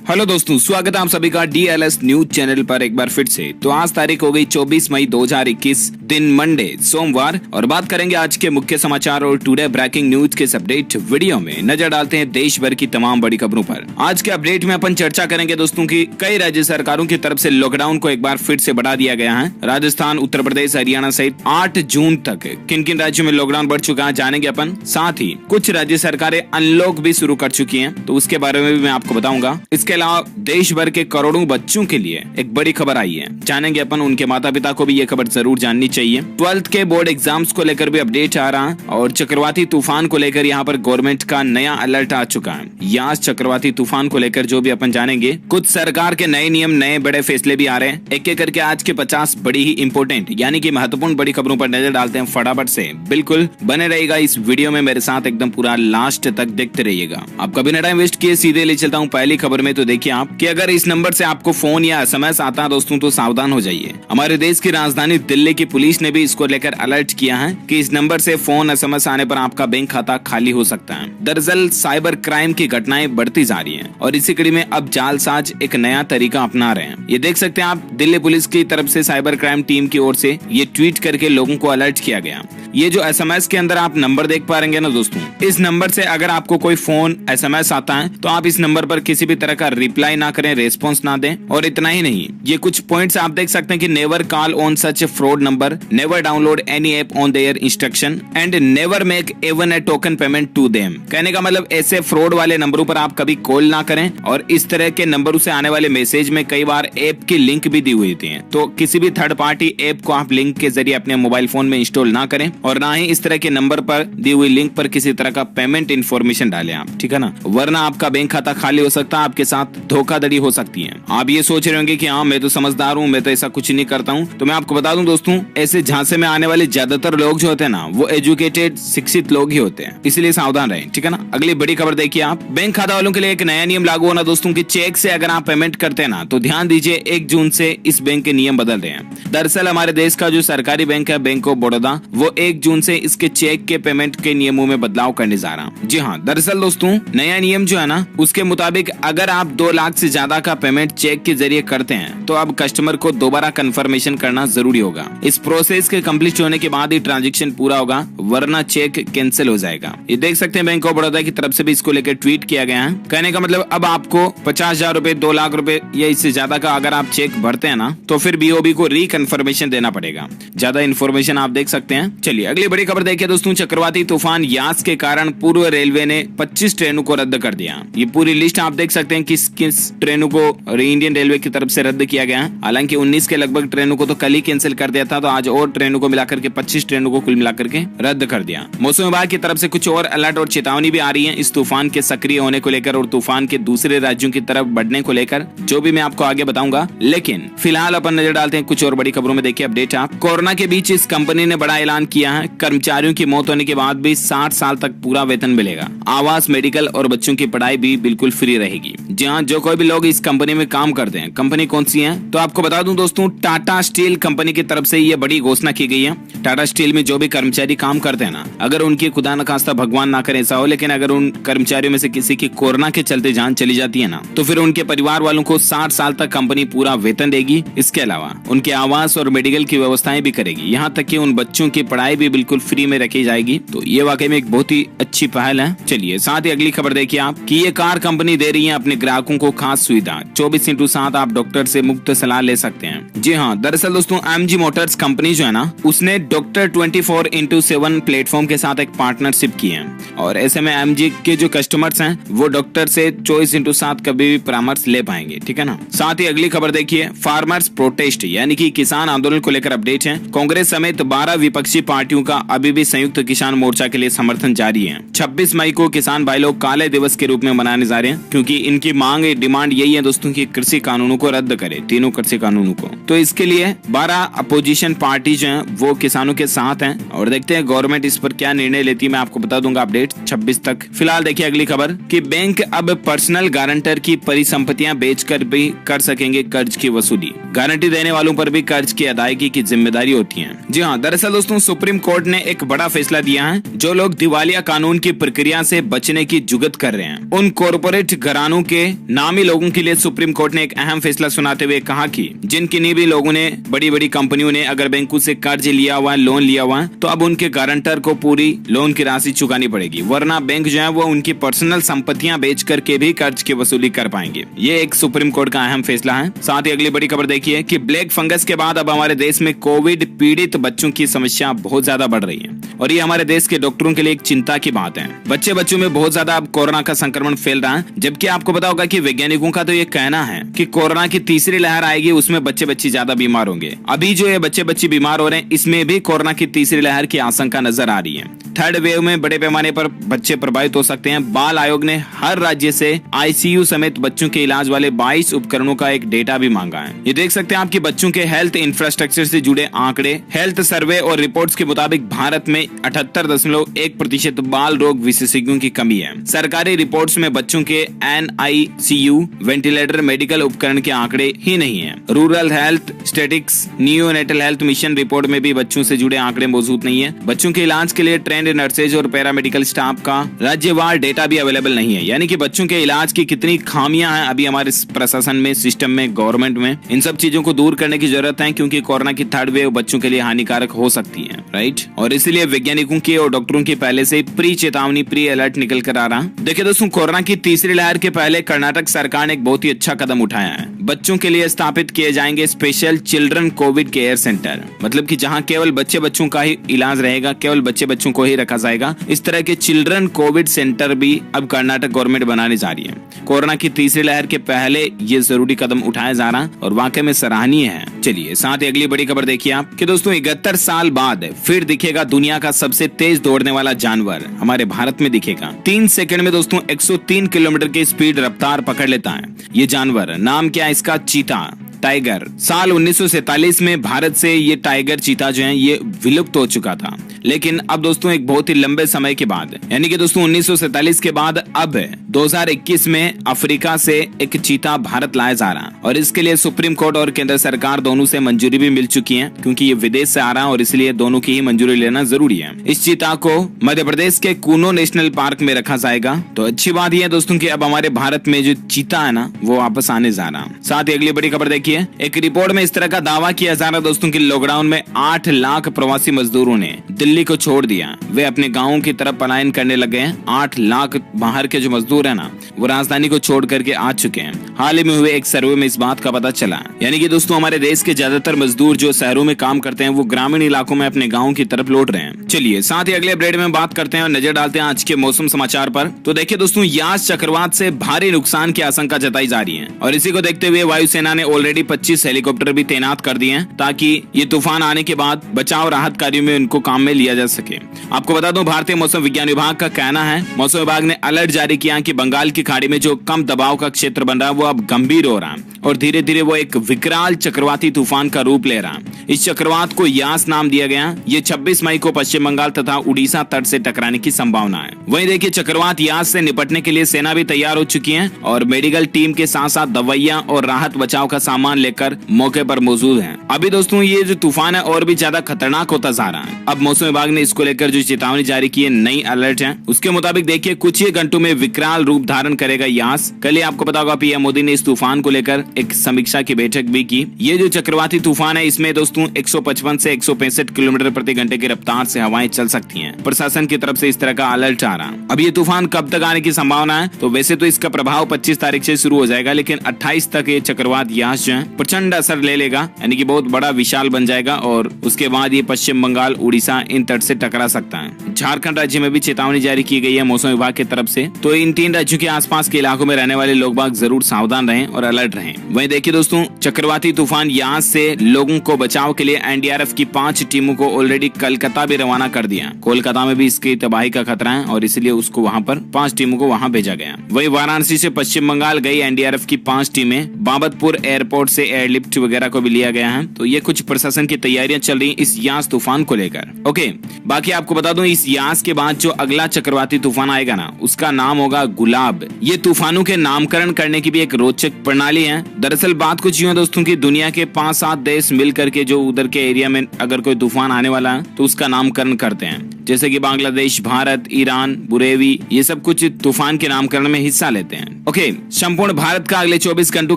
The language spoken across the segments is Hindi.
हेलो दोस्तों, स्वागत है आप सभी का डीएलएस न्यूज चैनल पर एक बार फिर से। तो आज तारीख हो गई 24 मई 2021, दिन मंडे सोमवार, और बात करेंगे आज के मुख्य समाचार और टुडे ब्रेकिंग न्यूज के इस अपडेट वीडियो में नजर डालते हैं देश भर की तमाम बड़ी खबरों पर। आज के अपडेट में अपन चर्चा करेंगे दोस्तों की कई राज्य सरकारों की तरफ से लॉकडाउन को एक बार फिर से बढ़ा दिया गया है। राजस्थान, उत्तर प्रदेश, हरियाणा सहित 8 जून तक किन किन राज्यों में लॉकडाउन बढ़ चुका है जानेंगे अपन। साथ ही कुछ राज्य सरकारें अनलॉक भी शुरू कर चुकी है, तो उसके बारे में भी मैं आपको बताऊंगा। इसके अलावा देश भर के करोड़ों बच्चों के लिए एक बड़ी खबर आई है, जानेंगे अपन। उनके माता पिता को भी ये खबर जरूर जाननी चाहिए। 12th के बोर्ड एग्जाम्स को लेकर भी अपडेट आ रहा है, और चक्रवाती तूफान को लेकर यहाँ पर गवर्नमेंट का नया अलर्ट आ चुका है। यास चक्रवाती तूफान को लेकर जो भी अपन जानेंगे, कुछ सरकार के नए नियम, नए बड़े फैसले भी आ रहे हैं। एक एक करके आज के 50 बड़ी ही इंपोर्टेंट यानी कि महत्वपूर्ण बड़ी खबरों पर नजर डालते हैं फटाफट से। बिल्कुल बने रहेगा इस वीडियो में मेरे साथ, एकदम पूरा लास्ट तक देखते रहिएगा। आप कभी ना टाइम वेस्ट किए सीधे ले चलता हूँ पहली खबर में। तो देखिए आप कि अगर इस नंबर से आपको फोन या एसएमएस आता है दोस्तों, तो सावधान हो जाइए। हमारे देश की राजधानी दिल्ली की पुलिस ने भी इसको लेकर अलर्ट किया है कि इस नंबर से फोन एसएमएस आने पर आपका बैंक खाता खाली हो सकता है। दरअसल साइबर क्राइम की घटनाएं बढ़ती जा रही हैं, और इसी कड़ी में अब जालसाज एक नया तरीका अपना रहे हैं। ये देख सकते हैं आप, दिल्ली पुलिस की तरफ से साइबर क्राइम टीम की ओर से ये ट्वीट करके लोगों को अलर्ट किया गया। ये जो एसएमएस के अंदर आप नंबर देख पा रहे ना दोस्तों, इस नंबर से अगर आपको कोई फोन एसएमएस आता है तो आप इस नंबर पर किसी भी तरह का रिप्लाई ना करें, रेस्पॉन्स ना दें। और इतना ही नहीं, ये कुछ पॉइंट्स आप देख सकते हैं कि never call on such fraud number, never download any app on their instruction, and never make even a token payment to them. कहने का मतलब ऐसे फ्रॉड वाले नंबरों पर आप कभी कॉल ना करें, और इस तरह के नंबरों से आने वाले मैसेज में कई बार ऐप की लिंक भी दी हुई होती है। तो किसी भी थर्ड पार्टी ऐप को आप लिंक के जरिए अपने मोबाइल फोन में इंस्टॉल ना करें, और ना ही इस तरह के नंबर पर दी हुई लिंक पर किसी तरह का पेमेंट इन्फॉर्मेशन डालें आप, ठीक है ना, वरना आपका बैंक खाता खाली हो सकता है, आपके साथ धोखाधड़ी हो सकती है। आप ये सोच रहे होंगे कि हाँ मैं तो समझदार हूँ, मैं तो ऐसा कुछ नहीं करता हूँ। तो मैं आपको बता दूं दोस्तों, ऐसे झांसे में आने वाले ज्यादातर लोग जो होते हैं ना, वो एजुकेटेड, शिक्षित लोग ही होते हैं, इसलिए सावधान रहें, ठीक है ना। अगली बड़ी खबर देखिए आप, बैंक खाता वालों के लिए एक नया नियम लागू होना दोस्तों की चेक से अगर आप पेमेंट करते हैं ना, तो ध्यान दीजिए 1 जून से इस बैंक के नियम बदल रहे हैं। दरअसल हमारे देश का जो सरकारी बैंक है, बैंक ऑफ बड़ौदा, वो 1 जून से इसके चेक के पेमेंट के नियमों में बदलाव करने जा रहा है। जी हाँ, दरअसल दोस्तों नया नियम जो है ना, उसके मुताबिक अगर आप 2 लाख से ज्यादा का पेमेंट चेक के जरिए करते हैं, तो अब कस्टमर को दोबारा कंफर्मेशन करना जरूरी होगा। इस प्रोसेस के कंप्लीट होने के बाद ही ट्रांजैक्शन पूरा होगा, वरना चेक कैंसिल हो जाएगा। ये देख सकते हैं बैंक ऑफ बड़ौदा की तरफ से भी इसको लेकर ट्वीट किया गया है। कहने का मतलब अब आपको 50,000 रुपए, 2 लाख रुपए या इससे ज्यादा का अगर आप चेक भरते हैं ना, तो फिर बीओबी को रिकन्फर्मेशन देना पड़ेगा। ज्यादा इन्फॉर्मेशन आप देख सकते हैं। चलिए अगली बड़ी खबर देखिए दोस्तों, चक्रवाती तूफान यास के कारण पूर्व रेलवे ने 25 ट्रेनों को रद्द कर दिया। ये पूरी लिस्ट आप देख सकते हैं किस किस ट्रेनों को इंडियन रेलवे की तरफ से रद्द किया गया है। हालांकि 19 के लगभग ट्रेनों को तो कल ही कैंसिल कर दिया था, तो आज और ट्रेनों को मिलाकर के 25 ट्रेनों को कुल मिलाकर के रद्द कर दिया। मौसम विभाग की तरफ से कुछ और अलर्ट और चेतावनी भी आ रही है इस तूफान के सक्रिय होने को लेकर और तूफान के दूसरे राज्यों की तरफ बढ़ने को लेकर, जो भी मैं आपको आगे बताऊंगा। लेकिन फिलहाल अपन नजर डालते हैं कुछ और बड़ी खबरों में। देखिए अपडेट आप, कोरोना के बीच इस कंपनी ने बड़ा ऐलान किया है, कर्मचारियों की मौत होने के बाद भी 60 साल तक पूरा वेतन मिलेगा। आवास, मेडिकल और बच्चों की पढ़ाई भी बिल्कुल फ्री रहेगी। जी हाँ, जो कोई भी लोग इस कंपनी में काम करते हैं, कंपनी कौन सी है तो आपको बता दूं दोस्तों, टाटा स्टील कंपनी की तरफ से ये बड़ी घोषणा की गई है। टाटा स्टील में जो भी कर्मचारी काम करते हैं ना, अगर उनकी खुदा न खास्ता, भगवान ना करे ऐसा हो, लेकिन अगर उन कर्मचारियों में से किसी की कोरोना के चलते जान चली जाती है ना, तो फिर उनके परिवार वालों को 60 साल तक कंपनी पूरा वेतन देगी। इसके अलावा उनके आवास और मेडिकल की व्यवस्थाएं भी करेगी, यहाँ तक कि उन बच्चों की पढ़ाई भी बिल्कुल फ्री में रखी जाएगी। तो ये वाकई में एक बहुत ही अच्छी पहल है। चलिए साथ ही अगली खबर देखिए आप, कि ये कार कंपनी दे रही है अपने ग्राहकों को खास सुविधा, 24/7 आप डॉक्टर से मुफ्त सलाह ले सकते हैं। जी हाँ, दरअसल दोस्तों एमजी मोटर्स कंपनी जो है ना, उसने डॉक्टर 24/7 प्लेटफॉर्म के साथ एक पार्टनरशिप की है, और ऐसे में एमजी के जो कस्टमर्स हैं वो डॉक्टर से 24/7 कभी भी परामर्श ले पाएंगे, ठीक है ना। साथ ही अगली खबर देखिए, फार्मर्स प्रोटेस्ट यानी कि किसान आंदोलन को लेकर अपडेट है। कांग्रेस समेत 12 विपक्षी पार्टियों का अभी भी संयुक्त किसान मोर्चा के लिए समर्थन जारी है। 26 मई को किसान भाई लोग काले दिवस के रूप में मनाने जा रहे हैं, क्योंकि इनकी मांग, डिमांड यही है दोस्तों कि कृषि कानूनों को रद्द करे, तीनों कृषि कानूनों को। तो इसके लिए 12 अपोजिशन पार्टी जो है वो किसानों के साथ हैं और देखते हैं गवर्नमेंट इस पर क्या निर्णय लेती है। मैं आपको बता दूंगा अपडेट 26 तक। फिलहाल देखिए अगली खबर कि बैंक अब पर्सनल गारंटर की परिसंपत्तियां बेचकर भी कर सकेंगे कर्ज की वसूली। गारंटी देने वालों पर भी कर्ज की अदायगी की जिम्मेदारी होती है। जी हाँ, दरअसल दोस्तों सुप्रीम कोर्ट ने एक बड़ा फैसला दिया है। जो लोग दिवालिया कानून की प्रक्रिया से बचने की जुगत कर रहे हैं उन कॉर्पोरेट घरानों के नामी लोगों के लिए सुप्रीम कोर्ट ने एक अहम फैसला सुनाते हुए कहा कि जिन किन्हीं भी लोगों ने बड़ी बड़ी कंपनियों ने अगर बैंकों से कर्ज लिया हुआ है, लोन लिया हुआ है, तो अब उनके गारंटर को पूरी लोन की राशि चुकानी पड़ेगी, वरना बैंक जो है वो उनकी पर्सनल संपत्तियां बेच करके भी कर्ज की वसूली कर पाएंगे। ये एक सुप्रीम कोर्ट का अहम फैसला है। साथ ही अगली बड़ी खबर देखिए कि ब्लैक फंगस के बाद अब हमारे देश में कोविड पीड़ित बच्चों की समस्या बहुत ज्यादा बढ़ रही है और ये हमारे देश के डॉक्टरों के लिए एक चिंता की बात है। बच्चों में बहुत ज्यादा अब कोरोना का संक्रमण फैल रहा है, जबकि आपको पता होगा कि वैज्ञानिकों का तो ये कहना है कि कोरोना की तीसरी लहर आएगी, उसमें बच्चे ज्यादा बीमार होंगे। अभी जो ये बच्चे बीमार हो रहे हैं, इसमें भी कोरोना की तीसरी लहर की आशंका नजर आ रही है। थर्ड वेव में बड़े पैमाने पर बच्चे प्रभावित हो सकते हैं। बाल आयोग ने हर राज्य से आईसीयू समेत बच्चों के इलाज वाले 22 उपकरणों का एक डेटा भी मांगा है। ये देख सकते हैं आपकी बच्चों के हेल्थ इंफ्रास्ट्रक्चर से जुड़े आंकड़े। हेल्थ सर्वे और रिपोर्ट्स के मुताबिक भारत में 78.1% बाल रोग विशेषज्ञों की कमी है। सरकारी रिपोर्ट्स में बच्चों के NICU वेंटिलेटर मेडिकल उपकरण के आंकड़े ही नहीं है। Rural health statics neonatal health mission report में भी बच्चों से जुड़े आंकड़े मौजूद नहीं है। बच्चों के इलाज के लिए ट्रेंड नर्सेज और पैरामेडिकल स्टाफ का राज्यवार डेटा भी अवेलेबल नहीं है। यानी कि बच्चों के इलाज की कितनी खामियां हैं अभी हमारे प्रशासन में, सिस्टम में, गवर्नमेंट में। इन सब चीजों को दूर करने की जरूरत है क्योंकि कोरोना की थर्ड वेव बच्चों के लिए हानिकारक हो सकती है, राइट। और इसलिए वैज्ञानिकों की और डॉक्टरों की पहले से प्री चेतावनी, प्री अलर्ट निकल कर आ रहा। देखिए दोस्तों, कोरोना की तीसरी लहर के पहले कर्नाटक सरकार ने एक बहुत ही अच्छा कदम उठाया है। बच्चों के लिए स्थापित किए जाएंगे special children Covid care centre, मतलब कि जहां केवल बच्चों का ही इलाज रहेगा, केवल बच्चों को ही रखा जाएगा। इस तरह के चिल्ड्रन कोविड सेंटर भी अब कर्नाटक गवर्नमेंट बनाने जा रही है। कोरोना की तीसरी लहर के पहले ये जरूरी कदम उठाया जा रहा और वाकई में सराहनीय है। चलिए साथ ही अगली बड़ी खबर देखिए आप कि दोस्तों 71 साल बाद फिर दिखेगा दुनिया का सबसे तेज दौड़ने वाला जानवर हमारे भारत में दिखेगा। 3 सेकंड में दोस्तों 103 किलोमीटर की स्पीड रफ्तार पकड़ लेता है ये जानवर। नाम क्या है इसका? चीता, टाइगर। साल 1947 में भारत से ये टाइगर चीता जो है ये विलुप्त हो चुका था, लेकिन अब दोस्तों एक बहुत ही लंबे समय के बाद, यानी कि दोस्तों 1947 के बाद अब 2021 में अफ्रीका से एक चीता भारत लाया जा रहा है और इसके लिए सुप्रीम कोर्ट और केंद्र सरकार दोनों से मंजूरी भी मिल चुकी है क्योंकि ये विदेश से आ रहा है और इसलिए दोनों की ही मंजूरी लेना जरूरी है। इस चीता को मध्य प्रदेश के कूनो नेशनल पार्क में रखा जाएगा। तो अच्छी बात यह है दोस्तों की अब हमारे भारत में जो चीता है ना वो वापस आने जा रहा है। साथ ही अगली बड़ी खबर देखिए, एक रिपोर्ट में इस तरह का दावा किया जा रहा है दोस्तों कि लॉकडाउन में 8 लाख प्रवासी मजदूरों ने दिल्ली को छोड़ दिया। वे अपने गांवों की तरफ पलायन करने लगे हैं। 8 लाख बाहर के जो मजदूर है ना वो राजधानी को छोड़ करके आ चुके हैं। हाल ही में हुए एक सर्वे में इस बात का पता चला। यानी कि दोस्तों हमारे देश के ज्यादातर मजदूर जो शहरों में काम करते हैं वो ग्रामीण इलाकों में अपने गाँव की तरफ लौट रहे हैं। चलिए साथ ही अगले अपडेट में बात करते हैं और नजर डालते हैं आज के मौसम समाचार पर। तो देखिए दोस्तों, यास चक्रवात से भारी नुकसान की आशंका जताई जा रही है और इसी को देखते हुए वायुसेना ने ऑलरेडी 25 हेलीकॉप्टर भी तैनात कर दिए हैं ताकि ये तूफान आने के बाद बचाव राहत कार्यों में उनको काम में लिया जा सके। आपको बता दूं, भारतीय मौसम विज्ञान विभाग का कहना है, मौसम विभाग ने अलर्ट जारी किया कि बंगाल की खाड़ी में जो कम दबाव का क्षेत्र बन रहा है वो अब गंभीर हो रहा है और धीरे धीरे वो एक विकराल चक्रवाती तूफान का रूप ले रहा है। इस चक्रवात को यास नाम दिया गया। ये 26 मई को पश्चिम बंगाल तथा उड़ीसा तट से टकराने की संभावना है। वहीं देखिए, चक्रवात यास से निपटने के लिए सेना भी तैयार हो चुकी है और मेडिकल टीम के साथ साथ दवाइयां और राहत बचाव का सामान लेकर मौके पर मौजूद हैं। अभी दोस्तों ये जो तूफान है और भी ज्यादा खतरनाक होता जा रहा है। अब मौसम विभाग ने इसको लेकर जो चेतावनी जारी की है, नई अलर्ट है, उसके मुताबिक देखिए कुछ ही घंटों में विकराल रूप धारण करेगा यास। कल ही आपको पता होगा पीएम मोदी ने इस तूफान को लेकर एक समीक्षा की बैठक भी की। ये जो चक्रवाती तूफान है इसमें दोस्तों 155 से 165 किलोमीटर प्रति घंटे की रफ्तार से हवाएं चल सकती हैं। प्रशासन की तरफ से इस तरह का अलर्ट आ रहा है। अब ये तूफान कब तक आने की संभावना है? तो वैसे तो इसका प्रभाव 25 तारीख से शुरू हो जाएगा, लेकिन 28 तक ये चक्रवात यास जो है प्रचंड असर ले लेगा, यानी कि बहुत बड़ा विशाल बन जाएगा और उसके बाद ये पश्चिम बंगाल, उड़ीसा इन तट से टकरा सकता है। झारखंड राज्य में भी चेतावनी जारी की गई है मौसम विभाग की तरफ से। तो इन 3 राज्यों के आसपास के इलाकों में रहने वाले लोग बाग जरूर सावधान रहें और अलर्ट रहें। वहीं देखिए दोस्तों, चक्रवाती तूफान यास से लोगों को बचाव के लिए एनडीआरएफ की 5 टीमों को ऑलरेडी कलकत्ता भी रवाना कर दिया। कोलकाता में भी इसकी तबाही का खतरा है और और इसलिए उसको वहाँ पर 5 टीमों को वहाँ भेजा गया। वही वाराणसी से पश्चिम बंगाल गई एनडीआरएफ की 5 टीमें। बाबतपुर एयरपोर्ट से एयरलिफ्ट वगैरह को भी लिया गया है। तो ये कुछ प्रशासन की तैयारियां चल रही इस यास तूफान को लेकर। ओके, बाकी आपको बता दूं इस यास के बाद जो अगला चक्रवाती तूफान आएगा ना, उसका नाम होगा गुलाब। ये तूफानों के नामकरण करने की भी एक रोचक प्रणाली है। दरअसल बात कुछ यूं है दोस्तों की दुनिया के 5-7 देश मिल करके जो उधर के एरिया में अगर कोई तूफान आने वाला है तो उसका नामकरण करते हैं। जैसे कि बांग्लादेश, भारत, ईरान, बुरेवी, ये सब कुछ तूफान के नामकरण में हिस्सा लेते हैं। ओके, संपूर्ण भारत का अगले 24 घंटों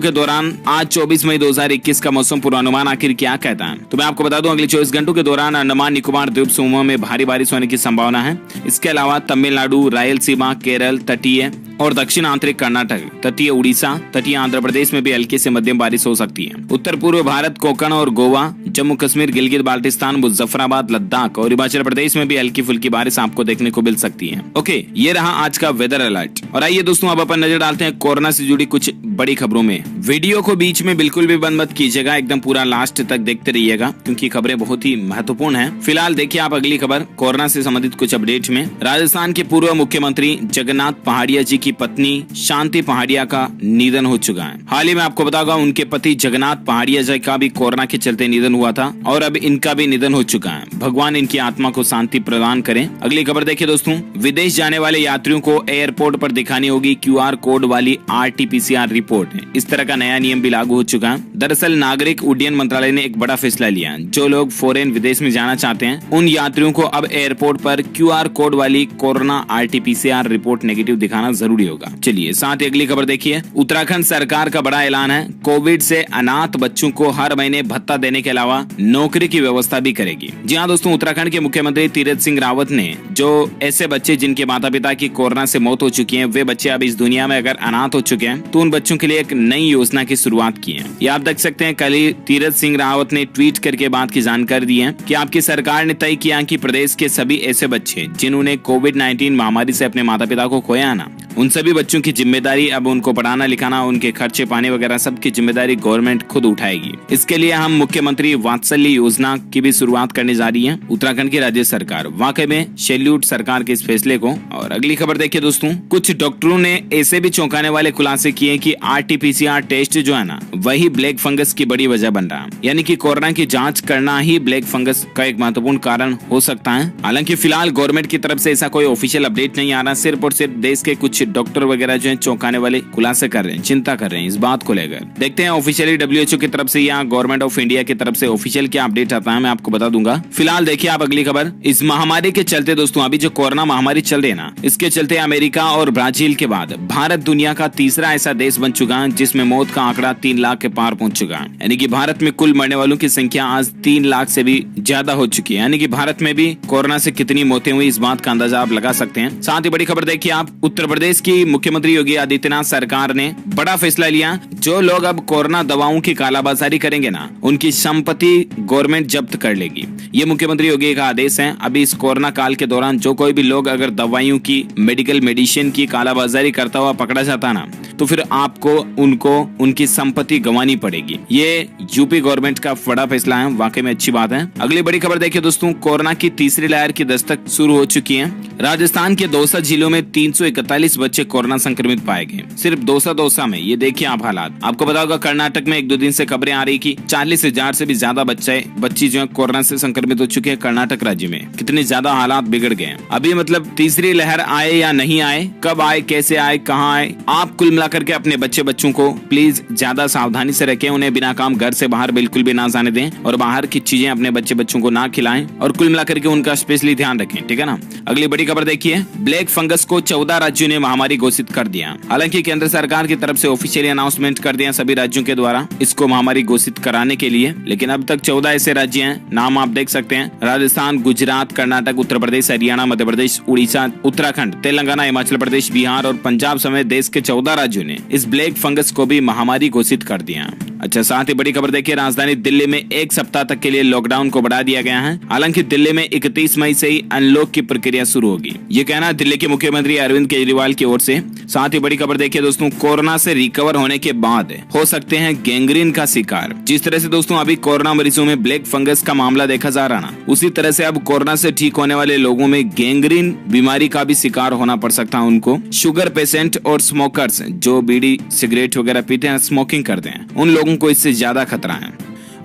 के दौरान आज 24 मई 2021 का मौसम पूर्वानुमान आखिर क्या कहता है? तो मैं आपको बता दूं अगले 24 घंटों के दौरान अंडमान निकोबार द्वीप समूह में भारी बारिश होने की संभावना है। इसके अलावा तमिलनाडु, रायलसीमा, केरल, तटीय और दक्षिण आंतरिक कर्नाटक, तटीय उड़ीसा, तटीय आंध्र प्रदेश में भी हल्की से मध्यम बारिश हो सकती है। उत्तर पूर्व भारत, कोंकण और गोवा, जम्मू कश्मीर, गिलगित बाल्टिस्तान, मुजफ्फराबाद, लद्दाख और हिमाचल प्रदेश में भी हल्की फुल्की बारिश आपको देखने को मिल सकती है। ओके, ये रहा आज का वेदर अलर्ट। और आइए दोस्तों अब अपन नजर डालते हैं कोरोना से जुड़ी कुछ बड़ी खबरों में। वीडियो को बीच में बिल्कुल भी बंद मत कीजिएगा, एकदम पूरा लास्ट तक देखते रहिएगा क्योंकि खबरें बहुत ही महत्वपूर्ण हैं। फिलहाल देखिए आप अगली खबर कोरोना से संबंधित कुछ अपडेट में। राजस्थान के पूर्व मुख्यमंत्री जगन्नाथ पहाड़िया जी की पत्नी शांति पहाड़िया का निधन हो चुका है। हाल ही में आपको बताऊंगा उनके पति जगन्नाथ पहाड़िया जी का भी कोरोना के चलते निधन हुआ था और अब इनका भी निधन हो चुका है। भगवान इनकी आत्मा को शांति प्रदान करें। अगली खबर देखिए दोस्तों, विदेश जाने वाले यात्रियों को एयरपोर्ट पर दिखानी होगी QR कोड वाली RT-PCR रिपोर्ट। इस तरह का नया नियम भी लागू हो चुका है। दरअसल नागरिक उड्डयन मंत्रालय ने एक बड़ा फैसला लिया। जो लोग फॉरेन विदेश में जाना चाहते हैं उन यात्रियों को अब एयरपोर्ट पर QR कोड वाली कोरोना RT-PCR रिपोर्ट नेगेटिव दिखाना जरूरी होगा। चलिए साथ ही अगली खबर देखिए, उत्तराखंड सरकार का बड़ा ऐलान है। कोविड से अनाथ बच्चों को हर महीने भत्ता देने के अलावा नौकरी की व्यवस्था भी करेगी। जी हाँ दोस्तों, उत्तराखंड के मुख्यमंत्री तीरथ सिंह रावत ने जो ऐसे बच्चे जिनके माता पिता की कोरोना से मौत हो चुकी है, वे बच्चे अब इस दुनिया में अगर अनाथ हो चुके हैं तो उन बच्चों के लिए एक नई योजना की शुरुआत की है। ये आप देख सकते हैं, कल ही तीरथ सिंह रावत ने ट्वीट करके बात की जानकारी दी है कि आपकी सरकार ने तय किया कि प्रदेश के सभी ऐसे बच्चे जिन्होंने कोविड-19 महामारी से अपने माता पिता को खोया ना, उन सभी बच्चों की जिम्मेदारी अब उनको पढ़ाना लिखाना, उनके खर्चे पानी वगैरह सब की जिम्मेदारी गवर्नमेंट खुद उठाएगी। इसके लिए हम मुख्यमंत्री वात्सल्य योजना की भी शुरुआत करने जा रही है उत्तराखंड की राज्य सरकार। वाकई में सैल्यूट सरकार के इस फैसले को। और अगली खबर देखिए दोस्तों, कुछ डॉक्टरों ने ऐसे भी चौंकाने वाले खुलासे किए कि RT-PCR टेस्ट जो है ना, वही ब्लैक फंगस की बड़ी वजह बन रहा है। यानी कि कोरोना की जांच करना ही ब्लैक फंगस का एक महत्वपूर्ण कारण हो सकता है। हालांकि फिलहाल गवर्नमेंट की तरफ से ऐसा कोई ऑफिशियल अपडेट नहीं आ रहा, सिर्फ और सिर्फ देश के कुछ डॉक्टर वगैरह जो है चौंकाने वाले खुलासे कर रहे हैं, चिंता कर रहे हैं इस बात को लेकर। देखते हैं ऑफिशियली WHO की तरफ से या गवर्नमेंट ऑफ इंडिया की तरफ से ऑफिशियल क्या अपडेट आता है, मैं आपको बता दूंगा। फिलहाल देखिए आप अगली खबर, इस महामारी के चलते दोस्तों, अभी जो कोरोना महामारी चल रही है ना, इसके चलते अमेरिका और ब्राजील के बाद भारत दुनिया का तीसरा ऐसा देश बन चुका है जिसमें मौत का आंकड़ा 3 लाख के पार पहुंच चुका है। यानी कि भारत में कुल मरने वालों की संख्या आज 3 लाख से भी ज्यादा हो चुकी है। यानी कि भारत में भी कोरोना से कितनी मौतें हुई इस बात का अंदाजा आप लगा सकते हैं। साथ ही बड़ी खबर देखिए आप, उत्तर प्रदेश की मुख्यमंत्री योगी आदित्यनाथ सरकार ने बड़ा फैसला लिया। जो लोग अब कोरोना दवाओं की कालाबाजारी करेंगे ना, उनकी संपत्ति गवर्नमेंट जब्त कर लेगी। ये मुख्यमंत्री योगी का आदेश है। अभी इस कोरोना काल के दौरान जो कोई भी लोग अगर दवाइयों की, मेडिसिन की कालाबाजारी करता हुआ पकड़ा जाता ना, तो फिर आपको उनको उनकी संपत्ति गंवानी पड़ेगी। ये यूपी गवर्नमेंट का बड़ा फैसला है, वाकई में अच्छी बात है। अगली बड़ी खबर देखिए दोस्तों, कोरोना की तीसरी लहर की दस्तक शुरू हो चुकी है। राजस्थान के दौसा जिलों में 341 बच्चे कोरोना संक्रमित पाए गए, सिर्फ दौसा में। ये देखिए आप हालात। आपको पता होगा कर्नाटक में 1-2 दिन से खबरें आ रही कि 40,000 से भी ज्यादा बच्ची जो है कोरोना से संक्रमित हो चुके हैं कर्नाटक राज्य में। कितने ज्यादा हालात बिगड़ गए हैं। अभी मतलब तीसरी लहर आए या नहीं आए, कब आए, कैसे आए, कहाँ आए, आप कुल मिलाकर के अपने बच्चों को प्लीज ज्यादा सावधानी से रखें। उन्हें बिना काम घर से बाहर बिल्कुल भी ना जाने दें और बाहर की चीजें अपने बच्चों को ना खिलाएं और कुल मिलाकर के उनका स्पेशली ध्यान रखें, ठीक है ना। अगली बड़ी खबर देखिए, ब्लैक फंगस को 14 राज्यों ने महामारी घोषित कर दिया। हालांकि केंद्र सरकार की तरफ से ऑफिशियली अनाउंसमेंट कर दिया सभी राज्यों के द्वारा इसको महामारी घोषित कराने के लिए, लेकिन अब तक 14 ऐसे राज्य हैं, नाम आप देख सकते हैं, राजस्थान, गुजरात, कर्नाटक, उत्तर प्रदेश, हरियाणा, मध्य प्रदेश, उड़ीसा, उत्तराखंड, तेलंगाना, हिमाचल प्रदेश, बिहार और पंजाब समेत देश के 14 राज्यों ने इस ब्लैक फंगस को भी महामारी घोषित कर दिया। अच्छा, साथ ही बड़ी खबर देखिए, राजधानी दिल्ली में एक सप्ताह तक के लिए लॉकडाउन को बढ़ा दिया गया है। हालांकि दिल्ली में 31 मई से ही अनलॉक की प्रक्रिया शुरू होगी, ये कहना दिल्ली के मुख्यमंत्री अरविंद केजरीवाल की ओर से। साथ ही बड़ी खबर देखिए दोस्तों, कोरोना से रिकवर होने के बाद हो सकते हैं गैंग्रीन का शिकार। जिस तरह से दोस्तों अभी कोरोना मरीजों में ब्लैक फंगस का मामला देखा जा रहा ना, उसी तरह से अब कोरोना से ठीक होने वाले लोगों में गैंग्रीन बीमारी का भी शिकार होना पड़ सकता है उनको। शुगर पेशेंट और स्मोकर्स जो बीड़ी सिगरेट वगैरह पीते हैं, स्मोकिंग करते हैं, उन लोगों को इससे ज्यादा खतरा है।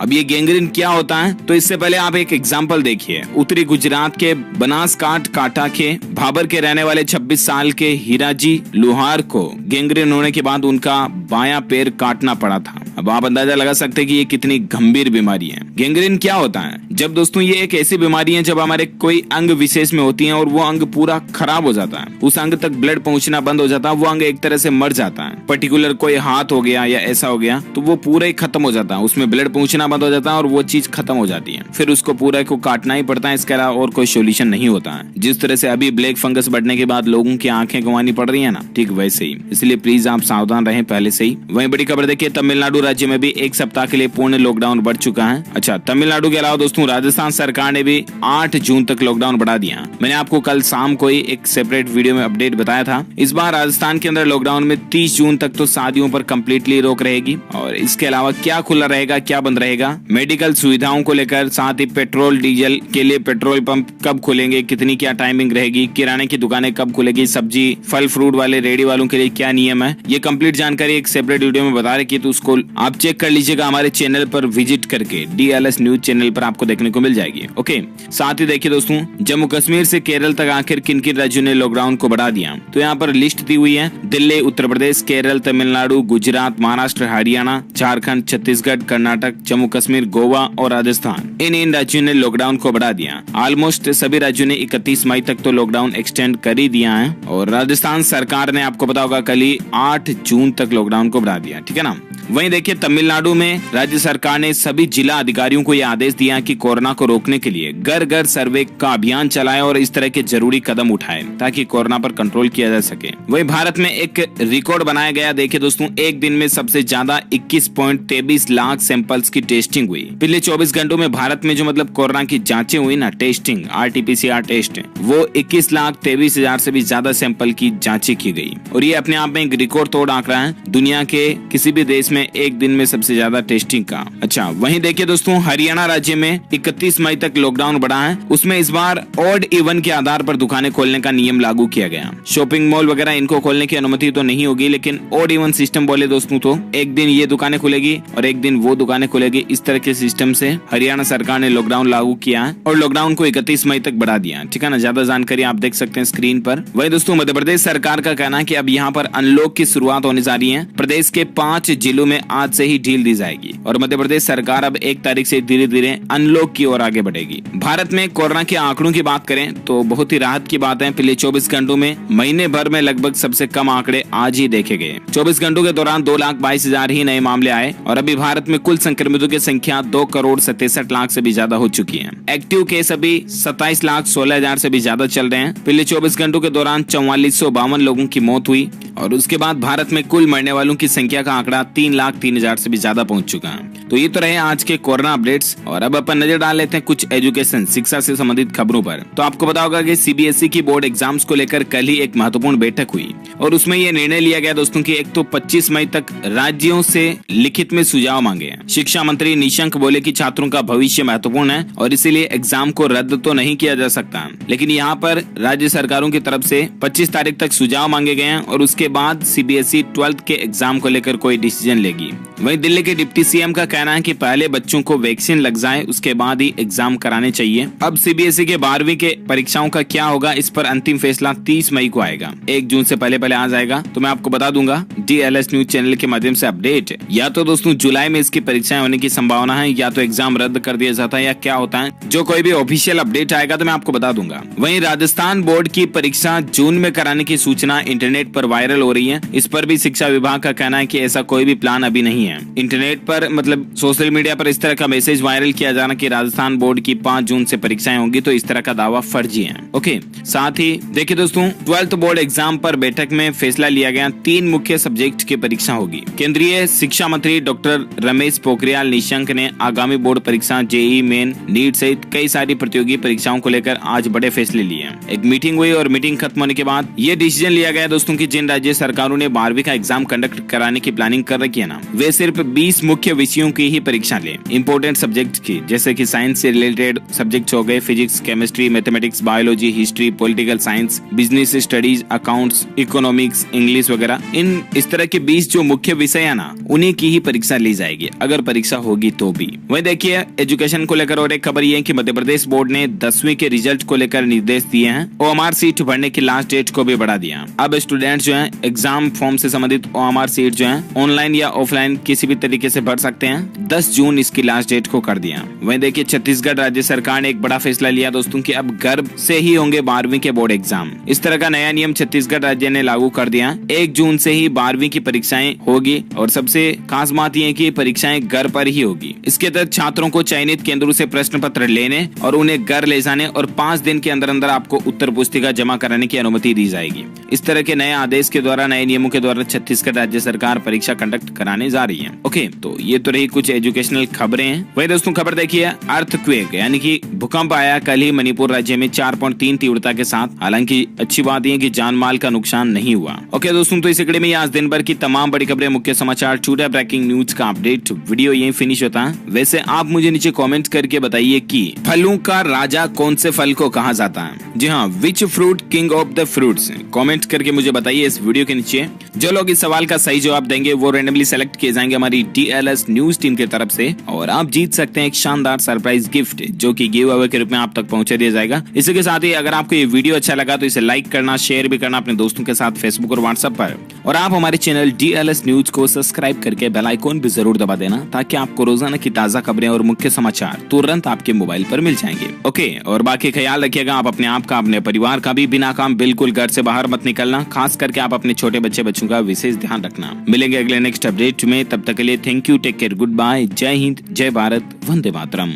अब ये गैंग्रीन क्या होता है, तो इससे पहले आप एक एग्जाम्पल देखिए। उत्तरी गुजरात के बनासकांठ कांठा के भाबर के रहने वाले 26 साल के हीराजी लुहार को गैंग्रीन होने के बाद उनका बायां पैर काटना पड़ा था। अब आप अंदाजा लगा सकते हैं कि ये कितनी गंभीर बीमारी है। गैंग्रीन क्या होता है? जब दोस्तों ये एक ऐसी बीमारी है जब हमारे कोई अंग विशेष में होती है और वो अंग पूरा खराब हो जाता है, उस अंग तक ब्लड पहुंचना बंद हो जाता है, वो अंग एक तरह से मर जाता है। पर्टिकुलर कोई हाथ हो गया या ऐसा हो गया तो वो पूरा ही खत्म हो जाता है, उसमें ब्लड पहुंचना बंद हो जाता है और वो चीज खत्म हो जाती है। फिर उसको पूरा को काटना ही पड़ता है, इसके अलावा और कोई सोल्यूशन नहीं होता है। जिस तरह से अभी ब्लैक फंगस बढ़ने के बाद लोगों की आंखें गंवानी पड़ रही है ना, ठीक वैसे ही। इसलिए प्लीज आप सावधान रहें पहले से ही। वहीं बड़ी खबर देखिए, तमिलनाडु राज्य में भी एक सप्ताह के लिए पूर्ण लॉकडाउन बढ़ चुका है। अच्छा, तमिलनाडु के अलावा दोस्तों राजस्थान सरकार ने भी 8 जून तक लॉकडाउन बढ़ा दिया। मैंने आपको कल शाम को ही एक सेपरेट वीडियो में अपडेट बताया था। इस बार राजस्थान के अंदर लॉकडाउन में 30 जून तक तो शादियों पर कंप्लीटली रोक रहेगी, और इसके अलावा क्या खुला रहेगा क्या बंद रहेगा, मेडिकल सुविधाओं को लेकर, साथ ही पेट्रोल डीजल के लिए पेट्रोल पंप कब खुलेंगे, कितनी क्या टाइमिंग रहेगी, किराने की दुकानें कब खुलेगी, सब्जी फल फ्रूट वाले रेडी वालों के लिए क्या नियम है, ये कंप्लीट जानकारी एक सेपरेट वीडियो में बता रखी है, तो उसको आप चेक कर लीजिएगा हमारे चैनल पर विजिट करके। DLS न्यूज चैनल पर आपको देखने को मिल जाएगी। ओके, साथ ही देखिए दोस्तों, जम्मू कश्मीर से केरल तक आखिर किन किन राज्यों ने लॉकडाउन को बढ़ा दिया, तो यहाँ पर लिस्ट दी हुई है। दिल्ली, उत्तर प्रदेश, केरल, तमिलनाडु, गुजरात, महाराष्ट्र, हरियाणा, झारखंड, छत्तीसगढ़, कर्नाटक, जम्मू कश्मीर, गोवा और राजस्थान, इन राज्यों ने लॉकडाउन को बढ़ा दिया। ऑलमोस्ट सभी राज्यों ने 31 मई तक तो लॉकडाउन एक्सटेंड कर ही दिया है, और राजस्थान सरकार ने आपको पता होगा कल ही 8 जून तक लॉकडाउन को बढ़ा दिया, ठीक है ना। वहीं देखिए, तमिलनाडु में राज्य सरकार ने सभी जिला अधिकारियों को यह आदेश दिया कि कोरोना को रोकने के लिए घर घर सर्वे का अभियान चलाएं और इस तरह के जरूरी कदम उठाएं ताकि कोरोना पर कंट्रोल किया जा सके। वहीं भारत में एक रिकॉर्ड बनाया गया। देखिए दोस्तों, एक दिन में सबसे ज्यादा 21.23 लाख सैंपल्स की टेस्टिंग हुई। पिछले 24 घंटों में भारत में जो मतलब कोरोना की जांचें हुई ना, टेस्टिंग RT-PCR टेस्ट, वो 21,23,000 से भी ज्यादा सैंपल की जांचें की गई, और ये अपने आप में एक रिकॉर्ड तोड़ आंकड़ा है दुनिया के किसी भी देश में एक दिन में सबसे ज्यादा टेस्टिंग का। अच्छा, वहीं देखिए दोस्तों, हरियाणा राज्य में 31 मई तक लॉकडाउन बढ़ा है। उसमें इस बार ऑड इवन के आधार पर दुकानें खोलने का नियम लागू किया गया। शॉपिंग मॉल वगैरह इनको खोलने की अनुमति तो नहीं होगी, लेकिन ऑड इवन सिस्टम बोले दोस्तों तो एक दिन ये दुकानें खुलेगी और एक दिन वो दुकानें खुलेगी। इस तरह के सिस्टम से हरियाणा सरकार ने लॉकडाउन लागू किया है और लॉकडाउन को 31 मई तक बढ़ा दिया, ठीक है ना। ज्यादा जानकारी आप देख सकते हैं स्क्रीन पर। वहीं दोस्तों, मध्य प्रदेश सरकार का कहना है कि अब यहाँ पर अनलॉक की शुरुआत होने जा रही है। प्रदेश के 5 जिलों में आज से ही ढील दी जाएगी और मध्य प्रदेश सरकार अब 1 तारीख से धीरे धीरे अनलॉक की ओर आगे बढ़ेगी। भारत में कोरोना के आंकड़ों की बात करें तो बहुत ही राहत की बात है। पिछले 24 घंटों में महीने भर में लगभग सबसे कम आंकड़े आज ही देखे गए। 24 घंटों के दौरान 2,22,000 ही नए मामले आए और अभी भारत में कुल संक्रमितों की संख्या 2,67,00,000 से भी ज्यादा हो चुकी है। एक्टिव केस अभी 27,16,000 से भी ज्यादा चल रहे हैं। पिछले 24 घंटों के दौरान 4452 लोगों की मौत हुई और उसके बाद भारत में कुल मरने वालों की संख्या का आंकड़ा 3,03,000 से भी ज्यादा पहुंच चुका है। तो ये तो रहे आज के कोरोना अपडेट्स, और अब अपन नजर डाल लेते हैं कुछ एजुकेशन शिक्षा से संबंधित खबरों पर। तो आपको पता होगा कि CBSE की बोर्ड एग्जाम्स को लेकर कल ही एक महत्वपूर्ण बैठक हुई और उसमें यह निर्णय लिया गया दोस्तों कि एक तो 25 मई तक राज्यों से लिखित में सुझाव मांगे हैं। शिक्षा मंत्री निशंक बोले कि छात्रों का भविष्य महत्वपूर्ण है और इसीलिए एग्जाम को रद्द तो नहीं किया जा सकता, लेकिन यहाँ पर राज्य सरकारों की तरफ से 25 तारीख तक सुझाव मांगे गए हैं और उसके बाद CBSE 12th के एग्जाम को लेकर कोई डिसीजन लेगी। वहीं दिल्ली के डिप्टी CM का कहना है कि पहले बच्चों को वैक्सीन लग जाए उसके बाद ही एग्जाम कराने चाहिए। अब CBSE के 12वीं के परीक्षाओं का क्या होगा, इस पर अंतिम फैसला 30 मई को आएगा। 1 जून से पहले आ जाएगा, तो मैं आपको बता दूंगा DLS न्यूज चैनल के माध्यम से अपडेट। या तो दोस्तों जुलाई में इसकी परीक्षाएं होने की संभावना है, या तो एग्जाम रद्द कर दिया जाता है, या क्या होता है, जो कोई भी ऑफिशियल अपडेट आएगा तो मैं आपको बता दूंगा। वहीं राजस्थान बोर्ड की परीक्षा जून में कराने की सूचना इंटरनेट पर वायरल हो रही है। इस पर भी शिक्षा विभाग का कहना है कि ऐसा कोई भी प्लान ऐलान अभी नहीं है। इंटरनेट पर मतलब सोशल मीडिया पर इस तरह का मैसेज वायरल किया जाना कि राजस्थान बोर्ड की 5 जून से परीक्षाएं होंगी, तो इस तरह का दावा फर्जी है। ओके, साथ ही देखिए दोस्तों, 12th बोर्ड एग्जाम पर बैठक में फैसला लिया गया, 3 मुख्य सब्जेक्ट की परीक्षा होगी। केंद्रीय शिक्षा मंत्री डॉक्टर रमेश पोखरियाल निशंक ने आगामी बोर्ड परीक्षा जेईई मेन, नीट सहित कई सारी प्रतियोगी परीक्षाओं को लेकर आज बड़े फैसले लिए हैं। एक मीटिंग हुई और मीटिंग खत्म होने के बाद ये डिसीजन लिया गया दोस्तों कि जिन राज्य सरकारों ने 12वीं का एग्जाम कंडक्ट कराने की प्लानिंग कर रखी है ना, वे सिर्फ 20 मुख्य विषयों की ही परीक्षा ले, इंपोर्टेंट सब्जेक्ट की, जैसे कि साइंस से रिलेटेड सब्जेक्ट हो गए, physics, chemistry, mathematics, biology, history, political science, business studies, accounts, economics, English वगैरह। इन इस तरह के 20 जो मुख्य विषय है ना, उन्हीं की ही परीक्षा ली जाएगी, अगर परीक्षा होगी तो भी। वहीं देखिए, एजुकेशन को लेकर और एक खबर ये है कि मध्य प्रदेश बोर्ड ने 10वीं के रिजल्ट को लेकर निर्देश दिए हैं। ओएमआर सीट भरने की लास्ट डेट को भी बढ़ा दिया। अब स्टूडेंट जो है एग्जाम फॉर्म से संबंधित ओएमआर सीट जो है ऑनलाइन या ऑफलाइन किसी भी तरीके से भर सकते हैं। 10 जून इसकी लास्ट डेट को कर दिया। वहीं देखिए, छत्तीसगढ़ राज्य सरकार ने एक बड़ा फैसला लिया दोस्तों कि अब घर से ही होंगे 12वीं के बोर्ड एग्जाम। इस तरह का नया नियम छत्तीसगढ़ राज्य ने लागू कर दिया। 1 जून से ही 12वीं की परीक्षाएं होगी और सबसे खास बात यह है कि परीक्षाएं घर पर ही होगी। इसके तहत छात्रों को चयनित केंद्रों से प्रश्न पत्र लेने और उन्हें घर ले जाने और 5 दिन के अंदर अंदर आपको उत्तर पुस्तिका जमा कराने की अनुमति दी जाएगी। इस तरह के नए आदेश के द्वारा, नए नियमों के द्वारा छत्तीसगढ़ राज्य सरकार परीक्षा कंडक्ट कराने जा रही है। ओके, तो ये तो रही कुछ एजुकेशनल खबरें हैं। वही दोस्तों, खबर देखिए, अर्थक्वेक यानी कि भूकंप आया कल ही मणिपुर राज्य में 4.3 तीव्रता के साथ। हालांकि अच्छी बात यह कि जान माल का नुकसान नहीं हुआ। ओके दोस्तों, तो इस कड़ी में आज दिन भर की तमाम बड़ी खबरें, मुख्य समाचार, टुडे ब्रेकिंग न्यूज का अपडेट वीडियो यही फिनिश होता है। वैसे आप मुझे नीचे कमेंट करके बताइए कि फलों का राजा कौन से फल को कहा जाता है। जी हाँ, which fruit king of the fruits. Comment करके मुझे बताइए इस वीडियो के नीचे। जो लोग इस सवाल का सही जवाब देंगे वो रेंडमली सेलेक्ट किए जाएंगे हमारी DLS न्यूज टीम की तरफ से, और आप जीत सकते हैं एक शानदार सरप्राइज गिफ्ट, जो कि गिव अवे के रूप में आप तक पहुंचा दिया जाएगा। इसी के साथ ही अगर आपको ये वीडियो अच्छा लगा तो इसे लाइक करना, शेयर भी करना अपने दोस्तों के साथ फेसबुक और व्हाट्सएप पर, और आप हमारे चैनल DLS न्यूज को सब्सक्राइब करके बेल आइकॉन भी जरूर दबा देना, ताकि आपको रोजाना की ताजा खबरें और मुख्य समाचार तुरंत आपके मोबाइल पर मिल जाएंगे। ओके, और बाकी ख्याल रखिएगा आप अपने आप का, अपने परिवार का भी। बिना काम बिल्कुल घर से बाहर मत निकलना, खास करके आप अपने छोटे बच्चों का विशेष ध्यान रखना। मिलेंगे अगले नेक्स्ट अपडेट में, तब तक के लिए thank you, take care, goodbye, जय हिंद, जय भारत, वंदे मातरम।